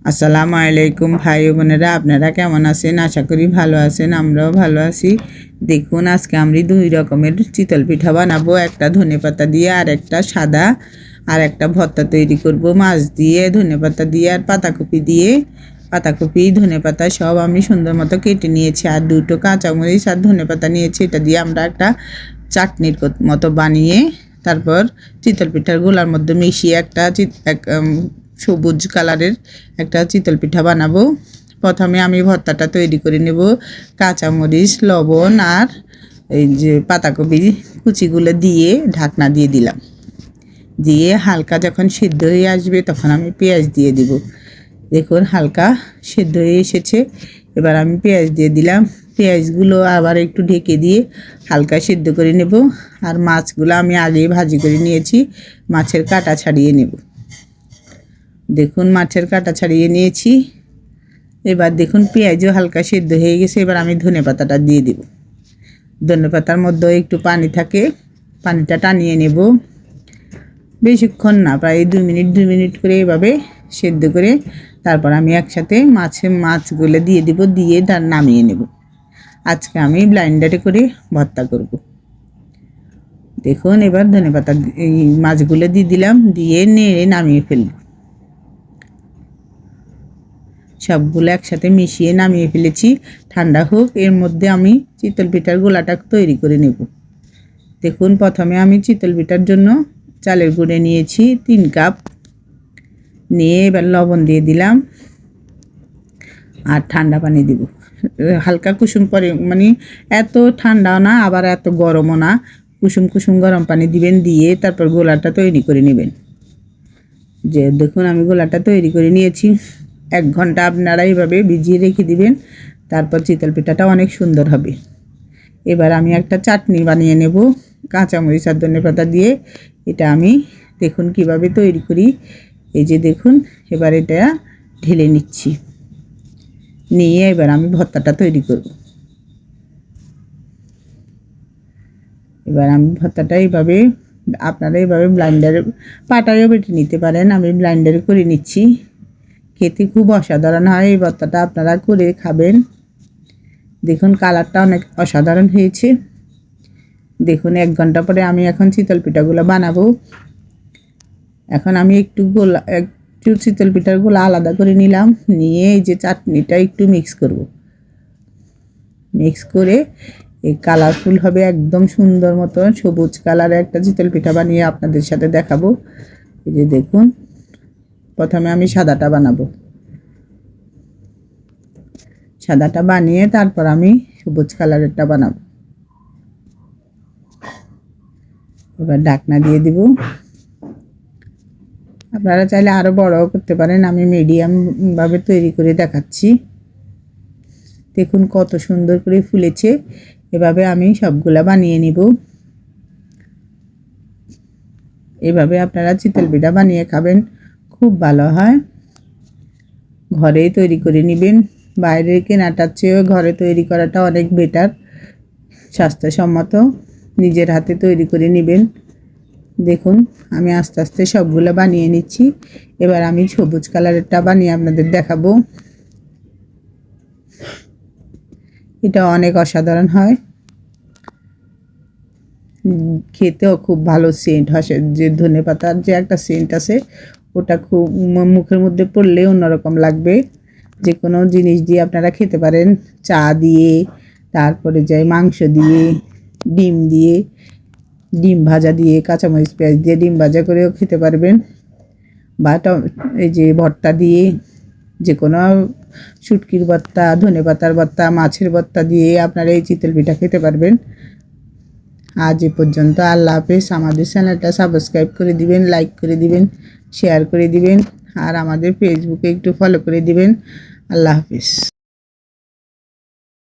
আসসালামু আলাইকুম ভাই বোনেরা, আপনারা কেমন আছেন? আশা করি ভালো আছেন, আমরাও ভালো আছি। দেখুন, আজকে আমরা 2 রকমের চিতল পিঠা বানাবো, একটা ধনেপাতা দিয়ে আর একটা সাদা, আর একটা ভর্তা তৈরি করব মাছ দিয়ে, ধনেপাতা দিয়ে আর পাতাকপি দিয়ে। পাতাকপি ধনেপাতা সব আমি সুন্দর মতো কেটে নিয়েছি, আর 2টো কাঁচামরিচ আর ধনেপাতা নিয়েছি। এটা দিয়ে আমরা একটা চাটনির মতো বানিয়ে তারপর চিতল পিঠার গোলার মধ্যে মিশিয়ে একটা সবুজ কালারের একটা চিতল পিঠা বানাবো। প্রথমে আমি ভর্তাটা তৈরি করে নেব। কাঁচামরিচ, লবণ আর এই যে পাতাকপি কুচিগুলো দিয়ে ঢাকনা দিয়ে দিলাম। দিয়ে হালকা যখন সিদ্ধ হয়ে আসবে তখন আমি পেঁয়াজ দিয়ে দিব। দেখুন হালকা সিদ্ধ হয়ে এসেছে, এবার আমি পেঁয়াজ দিয়ে দিলাম। পেঁয়াজগুলো আবার একটু ঢেকে দিয়ে হালকা সিদ্ধ করে নেব। আর মাছগুলো আমি আগেই ভাজি করে নিয়েছি, মাছের কাঁটা ছাড়িয়ে নেব। দেখুন মাছের কাঁটা ছাড়িয়ে নিয়েছি। এবার দেখুন পেঁয়াজও হালকা সিদ্ধ হয়ে গেছে, এবার আমি ধনেপাতাটা দিয়ে দেব। ধনেপাতার মধ্যেও একটু পানি থাকে, পানিটা টানিয়ে নেব। বেশিক্ষণ না, প্রায় 2 মিনিট করে এভাবে সেদ্ধ করে তারপর আমি একসাথে মাছগুলো দিয়ে দেব, দিয়ে তার নামিয়ে নেব। আজকে আমি ব্লাইন্ডারে করে ভর্তা করব। দেখুন এবার ধনেপাতা এই মাছগুলো দিয়ে দিলাম, দিয়ে নেড়ে নামিয়ে ফেলব। সবগুলো একসাথে মিশিয়ে নামিয়ে ফেলেছি, ঠান্ডা হোক। এর মধ্যে আমি চিতল পিঠার গোলাটা তৈরি করে নেব। দেখুন প্রথমে আমি চিতল পিঠার জন্য চালের গুঁড়ো নিয়েছি 3 কাপ, নিয়ে এবার লবণ দিয়ে দিলাম আর ঠান্ডা পানি দিব। হালকা কুসুম পরে, মানে এত ঠান্ডাও না আবার এত গরমও না, কুসুম কুসুম গরম পানি দিবেন, দিয়ে তারপর গোলাটা তৈরি করে নেবেন। যে দেখুন আমি গোলাটা তৈরি করে নিয়েছি। 1 ঘন্টা আপনারা এইভাবে ভিজিয়ে রেখে দিবেন, তারপর চিতল পিঠাটা অনেক সুন্দর হবে। এবার আমি একটা চাটনি বানিয়ে নেব কাঁচামরিচ আর ধনেপাতা দিয়ে। এটা আমি দেখুন কিভাবে তৈরি করি। এই যে দেখুন, এবার এটা ঢেলে নিচ্ছি, নিয়ে এবার আমি ভর্তাটা তৈরি করব। এবার আমি ভর্তাটা এইভাবে, আপনারা এইভাবে ব্লাইন্ডারে পাটায়ও বেটে নিতে পারেন, আমি ব্লাইন্ডারে করে নিচ্ছি। খেতে খুব অসাধারণ হয় এই ভর্তাটা, আপনারা করে খাবেন। দেখুন কালারটা অনেক অসাধারণ হয়েছে। দেখুন 1 ঘন্টা পরে আমি এখন চিতল পিঠাগুলো বানাবো। এখন আমি একটু চিতল পিঠার গোলা আলাদা করে নিলাম, নিয়ে এই যে চাটনিটা একটু মিক্স করব। মিক্স করে এই কালারফুল হবে, একদম সুন্দর মতো সবুজ কালারের একটা চিতল পিঠা বানিয়ে আপনাদের সাথে দেখাবো। এই যে দেখুন, প্রথমে আমি সাদাটা বানাবো। সাদাটা বানিয়ে তারপর আমি সবুজ কালারেরটা বানাবো। এবার ঢাকনা দিয়ে দিব। আপনারা চাইলে আরও বড়ও করতে পারেন, আমি মিডিয়ামভাবে তৈরি করে দেখাচ্ছি। দেখুন কত সুন্দর করে ফুলেছে। এভাবে আমি সবগুলা বানিয়ে নিব। এভাবে আপনারা চিতল পিঠা বানিয়ে খাবেন, খুব ভালো হয়। ঘরেই তৈরি করে নেবেন, বাইরে কেনাটার চেয়েও ঘরে তৈরি করাটা অনেক বেটার, স্বাস্থ্যসম্মত। নিজের হাতে তৈরি করে নেবেন। দেখুন আমি আস্তে আস্তে সবগুলো বানিয়ে নিচ্ছি। এবার আমি সবুজ কালারেরটা বানিয়ে আপনাদের দেখাবো। এটা অনেক অসাধারণ হয়, খেতেও খুব ভালো সেন্ট হয়। যে ধনেপাতার যে একটা সেন্ট আছে, ওটা খুব মুখের মধ্যে পড়লে অন্যরকম লাগবে। যে কোনো জিনিস দিয়ে আপনারা খেতে পারেন, চা দিয়ে, তারপরে যাই মাংস দিয়ে, ডিম দিয়ে, ডিম ভাজা দিয়ে, কাঁচামরিচ পেঁয়াজ দিয়ে ডিম ভাজা করেও খেতে পারবেন, বা এই যে ভর্তা দিয়ে, যে কোনো শুটকির ভর্তা, ধনেপাতার ভর্তা, মাছের ভর্তা দিয়ে আপনারা এই চিতল পিঠা খেতে পারবেন। আজ এ পর্যন্ত, আল্লাহ হাফেজ। আমাদের চ্যানেলটা সাবস্ক্রাইব করে দিবেন, লাইক করে দিবেন, শেয়ার করে দিবেন, আর আমাদের ফেসবুকে একটু ফলো করে দিবেন। আল্লাহ হাফেজ।